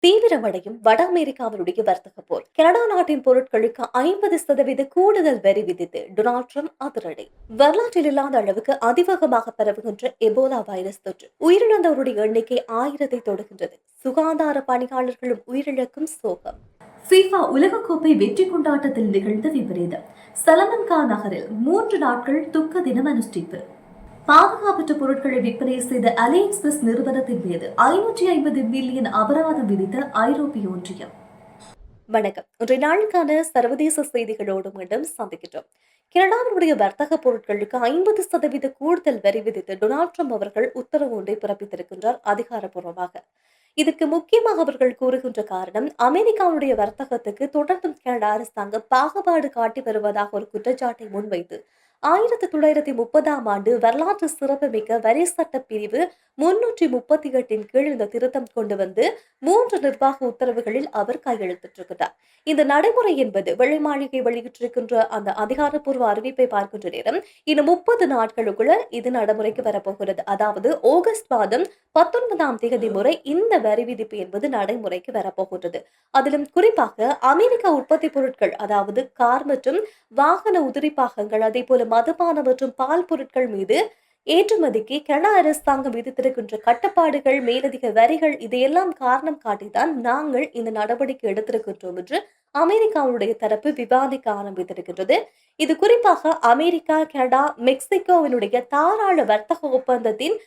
தீவிரமடையும் வட அமெரிக்காவினுடைய வர்த்தக போர். கனடா நாட்டின் பொருட்களுக்கு 50% கூடுதல் வரி விதித்து டொனால்ட் ட்ரம்ப் அதிரடி. வரலாற்றில் இல்லாத அளவுக்கு அதிவேகமாக பரவுகின்ற எபோலா வைரஸ் தொற்று. உயிரிழந்தவருடைய எண்ணிக்கை 1000 தொடுகின்றது. சுகாதார பணியாளர்களும் உயிரிழக்கும் சோகம். FIFA உலகக்கோப்பை வெற்றி கொண்டாட்டத்தில் நிகழ்ந்த விபரீதம். சலமன்கா நகரில் 3 நாட்கள் துக்க தினம் அனுஷ்டிப்பு. பாதுகாப்பற்ற பொருட்களை விற்பனை செய்த அலி எக்ஸ்பிரஸ் நிறுவனத்தின் மீது 550 மில்லியன் அபராதம் விதித்த ஐரோப்பிய ஒன்றியம். வணக்கம். இன்றைய நாளுக்கான சர்வதேச செய்திகளோடு மீண்டும் சந்திக்கின்றோம். கனடாவினுடைய வர்த்தக பொருட்களுக்கு 50% கூடுதல் வரி விதித்து டொனால்ட் ட்ரம்ப் அவர்கள் உத்தரவு ஒன்றை பிறப்பித்திருக்கின்றார் அதிகாரப்பூர்வமாக. இதற்கு முக்கியமாக அவர்கள் கூறுகின்ற காரணம், அமெரிக்காவுடைய வர்த்தகத்துக்கு தொடர்ந்தும் கனடா அரசாங்கம் பாகுபாடு காட்டி வருவதாக ஒரு குற்றச்சாட்டை முன்வைத்து 1930ஆம் ஆண்டு வரலாற்று சிறப்புமிக்க வரி சட்ட பிரிவு 338 கீழ் இந்த திருத்தம் கொண்டு வந்து 3 நிர்வாக உத்தரவுகளில் அவர் கையெழுத்திட்டிருக்கிறார். இந்த நடைமுறை என்பது வெள்ளை மாளிகை வெளியிட்டிருக்கின்ற அந்த அதிகாரப்பூர்வ அறிவிப்பை பார்க்கின்ற நேரம் இன்னும் 30 நாட்களுக்குள்ள இது நடைமுறைக்கு வரப்போகிறது. அதாவது ஆகஸ்ட் மாதம் 19ஆம் தேதி முறை இந்த வரி விதிப்பு என்பது நடைமுறைக்கு வரப்போகிறது. அதிலும் குறிப்பாக அமெரிக்க உற்பத்தி பொருட்கள், அதாவது கார் மற்றும் வாகன உதிரி பாகங்கள், அதே போல மதுபான மற்றும் பால் பொருட்கள் மீது ஏற்றுமதிக்கு கனடா அரசாங்கம் விதித்திருக்கின்ற கட்டுப்பாடுகள், மேலதிக வரிகள், இதையெல்லாம் காரணம் காட்டிதான் நாங்கள் இந்த நடவடிக்கை எடுத்திருக்கின்றோம் என்று அமெரிக்காவுடைய தரப்பு விவாதிக்க ஆரம்பித்திருக்கின்றது. இது குறிப்பாக அமெரிக்கா, கனடா, மெக்சிகோவினுடைய தாராள வர்த்தக ஒப்பந்தத்தின்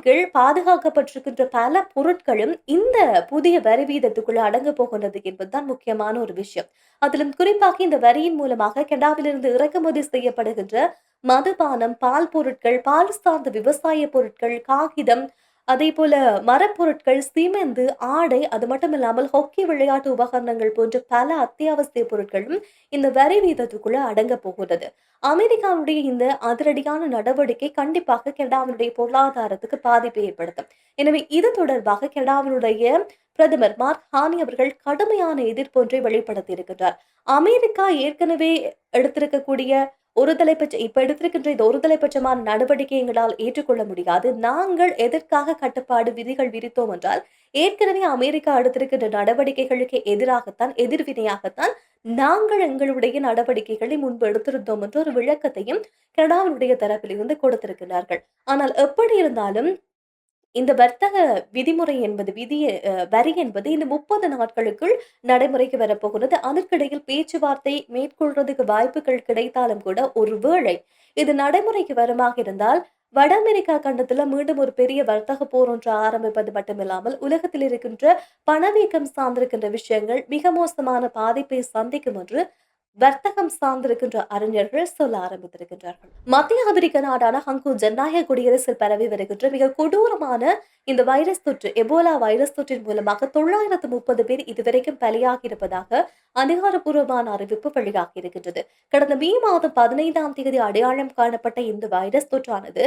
கீழ் பாதுகாக்கப்பட்டிருக்கின்ற பல பொருட்களும் இந்த புதிய வரி வீதத்துக்குள்ள அடங்க போகின்றது என்பதுதான் முக்கியமான ஒரு விஷயம். அதிலும் குறிப்பாக இந்த வரியின் மூலமாக கனடாவிலிருந்து இறக்குமதி செய்யப்படுகின்ற மதுபானம், பால் பொருட்கள், பால் சார்ந்த விவசாய பொருட்கள், காகிதம், அதே போல மரப்பொருட்கள், சிமெந்து, ஆடை, அது மட்டும் இல்லாமல் ஹாக்கி விளையாட்டு உபகரணங்கள் போன்ற பல அத்தியாவசிய பொருட்களும் இந்த வரி வீதத்துக்குள்ள அடங்க போகிறது. அமெரிக்காவுடைய இந்த அதிரடியான நடவடிக்கை கண்டிப்பாக கனடாவினுடைய பொருளாதாரத்துக்கு பாதிப்பை ஏற்படுத்தும். எனவே இது தொடர்பாக கனடாவினுடைய பிரதமர் மார்க் ஹானி அவர்கள் கடுமையான எதிர்ப்பு ஒன்றை வெளிப்படுத்தி இருக்கிறார். அமெரிக்கா ஏற்கனவே எடுத்திருக்கக்கூடிய ஒரு தலைப்பட்ச இப்ப எடுத்திருக்கின்ற இந்த ஒரு தலைப்பட்சமான நடவடிக்கை எங்களால் ஏற்றுக்கொள்ள முடியாது. நாங்கள் எதற்காக கட்டுப்பாடு விதிகள் விதித்தோம் என்றால், ஏற்கனவே அமெரிக்கா எடுத்திருக்கின்ற நடவடிக்கைகளுக்கு எதிராகத்தான், எதிர்வினையாகத்தான் நாங்கள் எங்களுடைய நடவடிக்கைகளை முன்பு எடுத்திருந்தோம் என்ற ஒரு விளக்கத்தையும் கனடாவினுடைய தரப்பிலிருந்து கொடுத்திருக்கிறார்கள். ஆனால் எப்படி இருந்தாலும் இந்த வர்த்தக விதிமுறை என்பது வரி என்பது இந்த 30 நாட்களுக்குள் நடைமுறைக்கு வரப்போகிறது. அதற்கிடையில் பேச்சுவார்த்தை மேற்கொள்றதுக்கு வாய்ப்புகள் கிடைத்தாலும் கூட, ஒருவேளை இது நடைமுறைக்கு வருமாக இருந்தால், வட அமெரிக்கா கண்டத்துல மீண்டும் ஒரு பெரிய வர்த்தக போர் ஒன்று ஆரம்பிப்பது மட்டுமில்லாமல், உலகத்தில் இருக்கின்ற பணவீக்கம் சார்ந்திருக்கின்ற விஷயங்கள் மிக மோசமான பாதிப்பை சந்திக்கும் என்று வர்த்தகம் சார்ந்திருக்கின்ற அறிஞர்கள் சொல்ல ஆரம்பித்திருக்கின்றார்கள். மத்திய அமெரிக்க நாடான ஹங்கு ஜனநாயக குடியரசில் பரவி வருகின்ற மிக கொடூரமான இந்த வைரஸ் தொற்று, எபோலா வைரஸ் தொற்றின் மூலமாக 930 பேர் இதுவரைக்கும் பலியாகி இருப்பதாக அதிகாரப்பூர்வமான அறிவிப்பு வெளியாகி இருக்கின்றது. கடந்த மே மாதம் 15ஆம் தேதி அடையாளம் காணப்பட்ட இந்த வைரஸ் தொற்றானது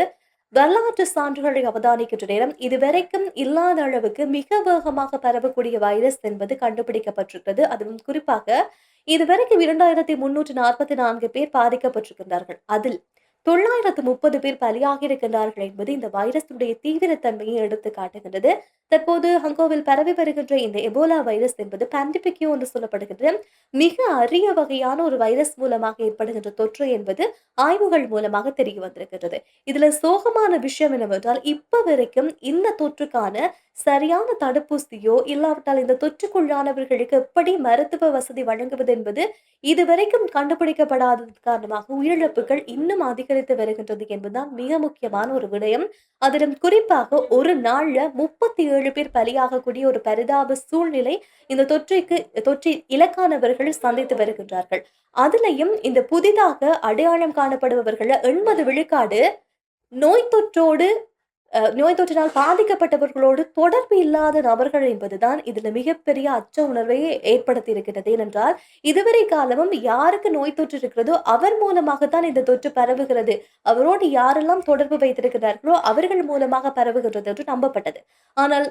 வரலாற்று சான்றுகளை அவதானிக்கின்ற நேரம் இதுவரைக்கும் இல்லாத அளவுக்கு மிக வேகமாக பரவக்கூடிய வைரஸ் என்பது கண்டுபிடிக்கப்பட்டிருக்கிறது. அதுவும் குறிப்பாக இதுவரைக்கும் 2344 பேர் பாதிக்கப்பட்டிருக்கின்றார்கள். அதில் 930 பேர் பலியாகி இருக்கின்றார்கள் என்பது இந்த வைரஸுடைய தீவிரத்தன்மையை எடுத்து காட்டுகின்றது. தற்போது ஹங்கோவில் பரவி வருகின்ற இந்த எபோலா வைரஸ் என்பது பாண்டிபிக்யூ என்று சொல்லப்படுகின்ற மிக அரிய வகையான ஒரு வைரஸ் மூலமாக ஏற்படுகின்ற தொற்று என்பது ஆய்வுகள் மூலமாக தெரிய வந்திருக்கின்றது. இதுல சோகமான விஷயம் என்னவென்றால், இப்ப வரைக்கும் இந்த தொற்றுக்கான சரியான தடுப்பூசியோ இல்லாவிட்டால் இந்த தொற்றுக்குள்ளானவர்களுக்கு எப்படி மருத்துவ வசதி வழங்குவது என்பது இதுவரைக்கும் கண்டுபிடிக்கப்படாதது காரணமாக உயிரிழப்புகள் இன்னும் அதிகரித்து வருகின்றது என்பதுதான் மிக முக்கியமான ஒரு விடயம். அதிலும் குறிப்பாக ஒரு நாள்ல 37 பேர் பலியாகக்கூடிய ஒரு பரிதாப சூழ்நிலை இந்த தொற்றில் இலக்கானவர்கள் சந்தித்து வருகின்றார்கள். அதிலையும் இந்த புதிதாக அடையாளம் காணப்படுபவர்கள் 80 விழுக்காடு நோய் தொற்றோடு நோய் தொற்றினால் பாதிக்கப்பட்டவர்களோடு தொடர்பு இல்லாத நபர்கள் என்பதுதான் இதுல மிகப்பெரிய அச்ச உணர்வை ஏற்படுத்தி இருக்கிறது. ஏனென்றால் இதுவரை காலமும் யாருக்கு நோய் தொற்று இருக்கிறதோ அவர் மூலமாகத்தான் இந்த தொற்று பரவுகிறது, அவரோடு யாரெல்லாம் தொடர்பு வைத்திருக்கிறார்களோ அவர்கள் மூலமாக பரவுகின்றது என்று நம்பப்பட்டது. ஆனால்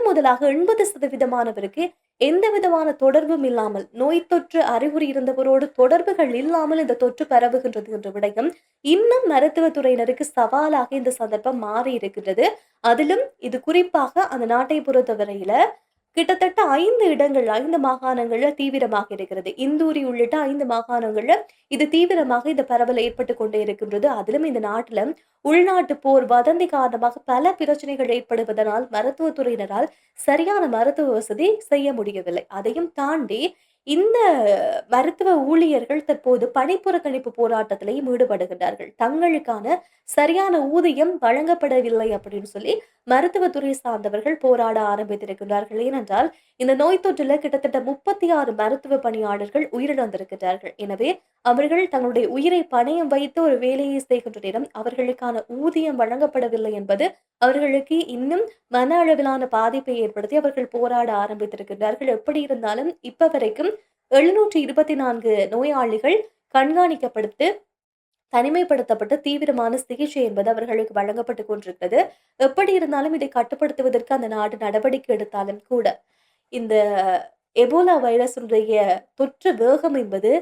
முதலாக 80% எந்த விதமான தொடர்பும் இல்லாமல், நோய் தொற்று அறிகுறி இருந்தவரோடு தொடர்புகள் இல்லாமல் இந்த தொற்று பரவுகின்றது என்ற விடயம் இன்னும் மருத்துவத்துறையினருக்கு சவாலாக இந்த சந்தர்ப்பம் மாறி இருக்கின்றது. அதிலும் இது குறிப்பாக அந்த நாட்டை பொறுத்தவரையில கிட்டத்தட்ட 5 இடங்கள் 5 மாகாணங்கள்ல தீவிரமாக இருக்கிறது. இந்தூரி உள்ளிட்ட 5 மாகாணங்கள்ல இது தீவிரமாக இந்த பரவல் ஏற்பட்டுக் கொண்டே இருக்கின்றது. அதிலும் இந்த நாட்டுல உள்நாட்டு போர், வதந்தி காரணமாக பல பிரச்சனைகள் ஏற்படுவதனால் மருத்துவத்துறையினரால் சரியான மருத்துவ வசதி செய்ய முடியவில்லை. அதையும் தாண்டி இந்த மருத்துவ ஊழியர்கள் தற்போது பணிப்புறக்கணிப்பு போராட்டத்திலேயும் ஈடுபடுகின்றார்கள். தங்களுக்கான சரியான ஊதியம் வழங்கப்படவில்லை அப்படின்னு சொல்லி மருத்துவத்துறை சார்ந்தவர்கள் போராட ஆரம்பித்திருக்கிறார்கள். ஏனென்றால் இந்த நோய் தொற்றுல கிட்டத்தட்ட 36 மருத்துவ பணியாளர்கள் உயிரிழந்திருக்கிறார்கள். எனவே அவர்கள் தங்களுடைய உயிரை பணயம் வைத்து ஒரு வேலையை செய்கின்ற நேரம் அவர்களுக்கான ஊதியம் வழங்கப்படவில்லை என்பது அவர்களுக்கு இன்னும் மன அளவிலான பாதிப்பை ஏற்படுத்தி அவர்கள் போராட ஆரம்பித்திருக்கிறார்கள். எப்படி இருந்தாலும் இப்ப வரைக்கும் 724 நோயாளிகள் கண்காணிக்கப்பட்டு தனிமைப்படுத்தப்பட்ட தீவிரமான சிகிச்சை என்பது அவர்களுக்கு வழங்கப்பட்டுக் கொண்டிருக்கிறது. எப்படி இருந்தாலும் இதை கட்டுப்படுத்துவதற்கு அந்த நாடு நடவடிக்கை எடுத்தாலும் கூட, இந்த எபோலா வைரஸுடைய தொற்று வேகம் என்பது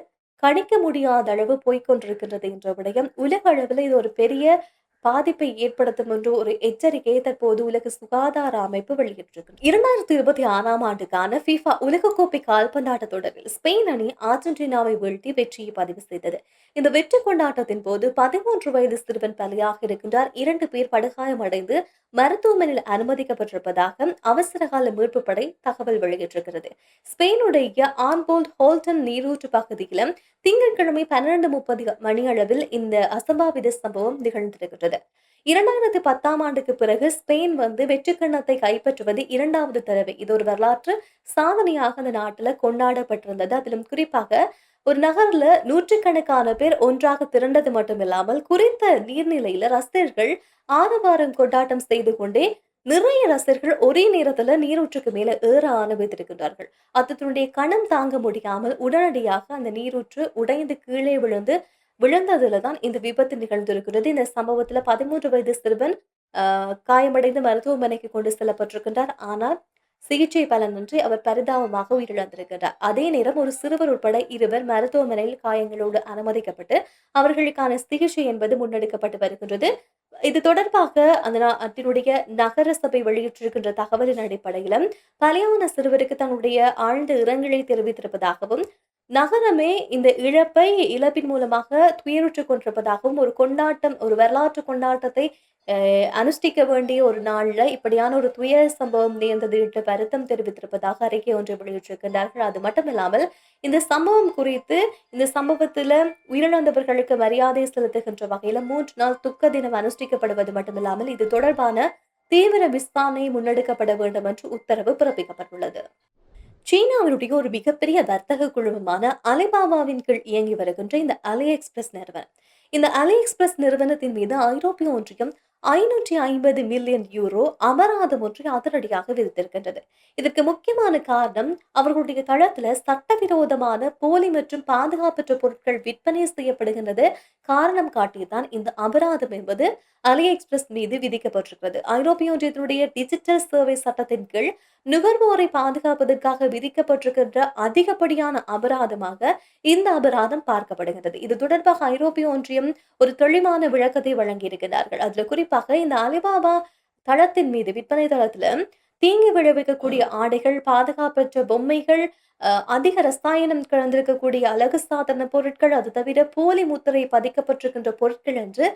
கணிக்க முடியாத அளவு போய்க்கொண்டிருக்கின்றது என்ற விடயம் உலக அளவில் இது ஒரு பெரிய பாதிப்பை ஏற்படுத்தும் என்று ஒரு எச்சரிக்கையை தற்போது உலக சுகாதார அமைப்பு வெளியிட்டிருக்கிறது. 2026ஆம் ஆண்டுக்கான FIFA உலகக்கோப்பை கால்பந்தாட்ட தொடரில் ஸ்பெயின் அணி அர்ஜென்டினாவை வீழ்த்தி வெற்றியை பதிவு செய்தது. இந்த வெற்றி கொண்டாட்டத்தின் போது 13 வயது சிறுவன் பலியாக இருக்கின்றார். 2 பேர் படுகாயமடைந்து மருத்துவமனையில் அனுமதிக்கப்பட்டிருப்பதாக அவசரகால மீட்பு படை தகவல் வெளியிட்டிருக்கிறது. ஸ்பெயினுடைய ஆன்போல்ட் ஹோல்டன் நீரூற்று பகுதியிலும் திங்கட்கிழமை 12:30 மணியளவில் இந்த அசம்பாவித சம்பவம் நிகழ்ந்திருக்கிறது. 2010ஆம் ஆண்டுக்கு பிறகு ஸ்பெயின் வெற்றி கிண்ணத்தை கைப்பற்றுவது 2வது தடவை. இது ஒரு வரலாற்று சாதனையாக அந்த நாட்டுல கொண்டாடப்பட்டிருந்தது. அதிலும் குறிப்பாக ஒரு நகர்ல நூற்றுக்கணக்கான பேர் ஒன்றாக திரண்டது மட்டுமில்லாமல் குறித்த நீர்நிலையில ரசிகர்கள் ஆரவாரம் கொண்டாட்டம் செய்து கொண்டே நிறைய ரசிகர்கள் ஒரே நேரத்துல நீரூற்றுக்கு மேல ஏற ஆரம்பித்திருக்கிறார்கள். அதனுடைய கணம் தாங்க முடியாமல் உடனடியாக அந்த நீரூற்று உடைந்து கீழே விழுந்ததுல தான் இந்த விபத்து நிகழ்ந்திருக்கிறது. இந்த சம்பவத்துல 13 வயது சிறுவன் காயமடைந்து மருத்துவமனைக்கு கொண்டு செல்லப்பட்டிருக்கின்றார். ஆனால் சிகிச்சை பலனின்றி அவர் பரிதாபமாக உயிரிழந்திருக்கிறார். அதே நேரம் ஒரு சிறுவர் உட்பட 2 மருத்துவமனையில் காயங்களோடு அனுமதிக்கப்பட்டு அவர்களுக்கான சிகிச்சை என்பது முன்னெடுக்கப்பட்டு வருகின்றது. இது தொடர்பாக அந்த நாட்டினுடைய நகர சபை வெளியிட்டிருக்கின்ற தகவலின் அடிப்படையிலும் பலியான சிறுவருக்கு தன்னுடைய ஆழ்ந்த இரங்கலை தெரிவித்திருப்பதாகவும், நகரமே இந்த இழப்பின் மூலமாக துயருற்றுக் கொண்டிருப்பதாகவும், ஒரு வரலாற்று கொண்டாட்டத்தை அனுஷ்டிக்க வேண்டிய ஒரு நாள்ல இப்படியான ஒரு துயர சம்பவம் நேர்ந்தது என்று வருத்தம் தெரிவித்திருப்பதாக அறிக்கை ஒன்றை வெளியிட்டிருக்கிறார்கள். அது மட்டுமில்லாமல் இந்த சம்பவம் குறித்து இந்த சம்பவத்துல உயிரிழந்தவர்களுக்கு மரியாதை செலுத்துகின்ற வகையில 3 நாள் துக்க தினம் அனுஷ்டிக்கப்படுவது மட்டுமில்லாமல் இது தொடர்பான தீவிர விசாரணை முன்னெடுக்கப்பட வேண்டும் என்று உத்தரவு பிறப்பிக்கப்பட்டுள்ளது. சீனாவினுடைய ஒரு மிகப்பெரிய வர்த்தக குழுமமான அலிபாபாவின் கீழ் இயங்கி வருகின்ற இந்த அலி எக்ஸ்பிரஸ் நிறுவனம். இந்த அலி எக்ஸ்பிரஸ் நிறுவனத்தின் மீது ஐரோப்பிய ஒன்றியம் 550 மில்லியன் யூரோ அபராதம் ஒன்றை அதிரடியாக விதித்திருக்கின்றது. இதற்கு முக்கியமான காரணம் அவர்களுடைய தளத்துல சட்டவிரோதமான போலி மற்றும் பாதுகாப்பற்ற பொருட்கள் விற்பனை செய்யப்படுகின்றது காரணம் காட்டியதான் இந்த அபராதம் என்பது அலி எக்ஸ்பிரஸ் மீது விதிக்கப்பட்டிருக்கிறது. ஐரோப்பிய ஒன்றியத்தினுடைய டிஜிட்டல் சேவை சட்டத்தின் கீழ் நுகர்வோரை பாதுகாப்பதற்காக விதிக்கப்பட்டிருக்கின்ற அதிகப்படியான அபராதமாக இந்த அபராதம் பார்க்கப்படுகிறது. இது தொடர்பாக ஐரோப்பிய ஒன்றியம் ஒரு தெளிவான விளக்கத்தை வழங்கியிருக்கிறார்கள். அதுல குறிப்பாக இந்த அலிபாபா தளத்தின் மீது விற்பனை தளத்துல தீங்கு விளைவிக்கக்கூடிய ஆடைகள், பாதுகாப்பற்ற பொம்மைகள், அதிக ரசாயனம் கலந்திருக்கக்கூடிய அழகு சாதன பொருட்கள், அது தவிர போலி முத்திரை பதிக்கப்பட்டிருக்கின்ற பொருட்கள் என்று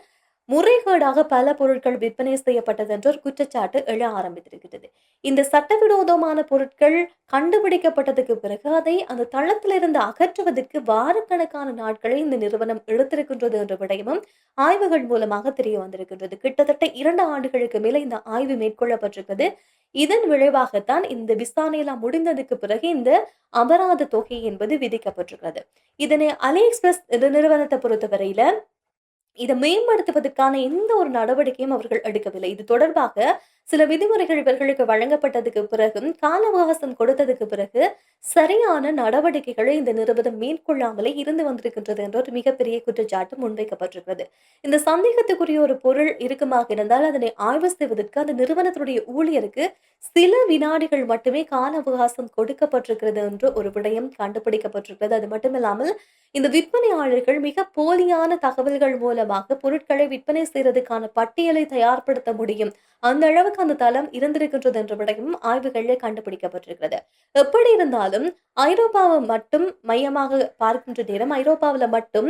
முறைகேடாக பல பொருட்கள் விற்பனை செய்யப்பட்டது என்ற ஒரு குற்றச்சாட்டு எழ ஆரம்பித்திருக்கிறது. இந்த சட்டவிரோதமான பொருட்கள் கண்டுபிடிக்கப்பட்டதுக்கு பிறகு அதை அந்த தளத்திலிருந்து அகற்றுவதற்கு வாரக்கணக்கான நாட்களை இந்த நிறுவனம் எடுத்திருக்கின்றது என்ற விடயமும் ஆய்வுகள் மூலமாக தெரிய வந்திருக்கின்றது. கிட்டத்தட்ட 2 ஆண்டுகளுக்கு மேல இந்த ஆய்வு மேற்கொள்ளப்பட்டிருக்கிறது. இதன் விளைவாகத்தான் இந்த விசாரணையெல்லாம் முடிந்ததுக்கு பிறகு இந்த அபராத தொகை என்பது விதிக்கப்பட்டிருக்கிறது. இதனை அலி எக்ஸ்பிரஸ் நிறுவனத்தை பொறுத்தவரையில இதை மேம்படுத்துவதற்கான எந்த ஒரு நடவடிக்கையும் அவர்கள் எடுக்கவில்லை. இது தொடர்பாக சில விதிமுறைகள் இவர்களுக்கு வழங்கப்பட்டதுக்கு பிறகும் கால அவகாசம் கொடுத்ததுக்கு பிறகு சரியான நடவடிக்கைகளை இந்த நிறுவனம் மேற்கொள்ளாமலே இருந்து வந்திருக்கின்றது என்ற ஒரு மிகப்பெரிய குற்றச்சாட்டு முன்வைக்கப்பட்டிருக்கிறது. இந்த சந்தேகத்துக்குரிய ஒரு பொருள் இருக்குமாக இருந்தால் அதனை ஆய்வு செய்வதற்கு அந்த நிறுவனத்தினுடைய ஊழியருக்கு சில வினாடிகள் மட்டுமே கால அவகாசம் கொடுக்கப்பட்டிருக்கிறது என்று ஒரு விடயம் கண்டுபிடிக்கப்பட்டிருக்கிறது. அது மட்டுமில்லாமல் இந்த விற்பனையாளர்கள் மிக போலியான தகவல்கள் மூலமாக பொருட்களை விற்பனை செய்யறதுக்கான பட்டியலை தயார்படுத்த முடியும். அந்த அளவுக்கு எவ்வளவுக்கு அந்த தளம் இருந்திருக்கின்றது என்ற விடயமும் ஆய்வுகளில் கண்டுபிடிக்கப்பட்டிருக்கிறது. எப்படி இருந்தாலும் ஐரோப்பாவை மட்டும் மையமாக பார்க்கின்ற நேரம் ஐரோப்பாவில மட்டும்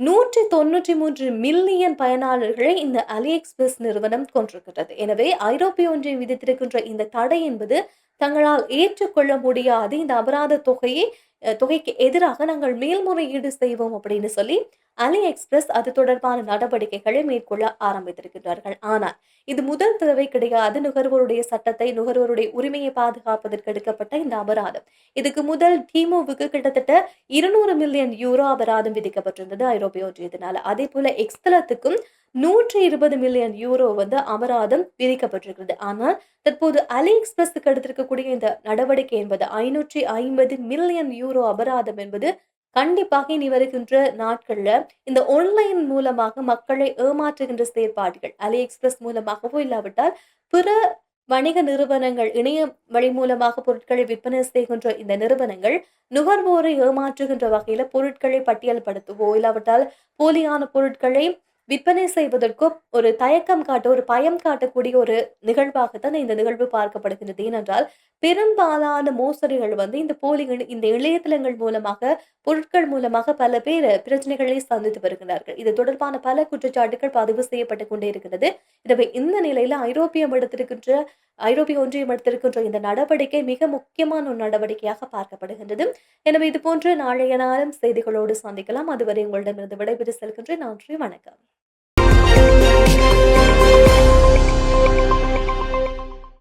193 மில்லியன் பயனாளர்களை இந்த AliExpress நிறுவனம் கொண்டிருக்கிறது. எனவே ஐரோப்பிய ஒன்றியம் விதித்திருக்கின்ற இந்த தடை என்பது தங்களால் ஏற்றுக்கொள்ள முடியாத இந்த அபராத தொகைக்கு எதிராக நாங்கள் மேல்முறையீடு செய்வோம் அப்படின்னு சொல்லி AliExpress அது தொடர்பான நடவடிக்கைகளை மேற்கொள்ள ஆரம்பித்திருக்கிறார்கள். ஆனால் இது முதல் தடவை கிடையாது. நுகர்வோருடைய சட்டத்தை, நுகர்வோருடைய உரிமையை பாதுகாப்பதற்கு எடுக்கப்பட்ட இந்த அபராதம். இதுக்கு முதல் Temuவுக்கு கிட்டத்தட்ட 200 மில்லியன் யூரோ அபராதம் விதிக்கப்பட்டிருந்தது ஐரோப்பிய ஒன்றியத்தினால. அதேபோல எக்ஸ்தலத்துக்கும் 120 மில்லியன் யூரோ அபராதம் விதிக்கப்பட்டிருக்கிறது. ஆனால் தற்போது AliExpressக்கு எடுத்திருக்கக்கூடிய இந்த நடவடிக்கை என்பது 550 மில்லியன் யூரோ அபராதம் என்பது கண்டிப்பாக இனி வருகின்ற நாட்கள்ல இந்த ஆன்லைன் மூலமாக மக்களை ஏமாற்றுகின்ற செயற்பாடுகள் AliExpress மூலமாகவோ இல்லாவிட்டால் பிற வணிக நிறுவனங்கள் இணையம் வழி மூலமாக பொருட்களை விற்பனை செய்கின்ற இந்த நிறுவனங்கள் நுகர்வோரை ஏமாற்றுகின்ற வகையில பொருட்களை பட்டியல்படுத்தவோ இல்லாவிட்டால் போலியான பொருட்களை விற்பனை செய்வதற்கோ ஒரு தயக்கம் காட்ட, ஒரு பயம் காட்டக்கூடிய ஒரு நிகழ்வாகத்தான் இந்த நிகழ்வு பார்க்கப்படுகிறது. ஏனென்றால் பெரும்பாலான மோசடிகள் இந்த இணையதளங்கள் மூலமாக, பொருட்கள் மூலமாக பல பேர் பிரச்சனைகளை சந்தித்து வருகிறார்கள். இது தொடர்பான பல குற்றச்சாட்டுகள் பதிவு செய்யப்பட்டுக் கொண்டே இருக்கிறது. எனவே இந்த நிலையில ஐரோப்பிய ஒன்றியம் எடுத்திருக்கின்ற இந்த நடவடிக்கை மிக முக்கியமான ஒரு நடவடிக்கையாக பார்க்கப்படுகின்றது. எனவே இது போன்ற நாளைய நாளும் செய்திகளோடு சந்திக்கலாம். அதுவரை உங்களிடமிருந்து விடைபெற்று செல்கின்றேன். நன்றி, வணக்கம்.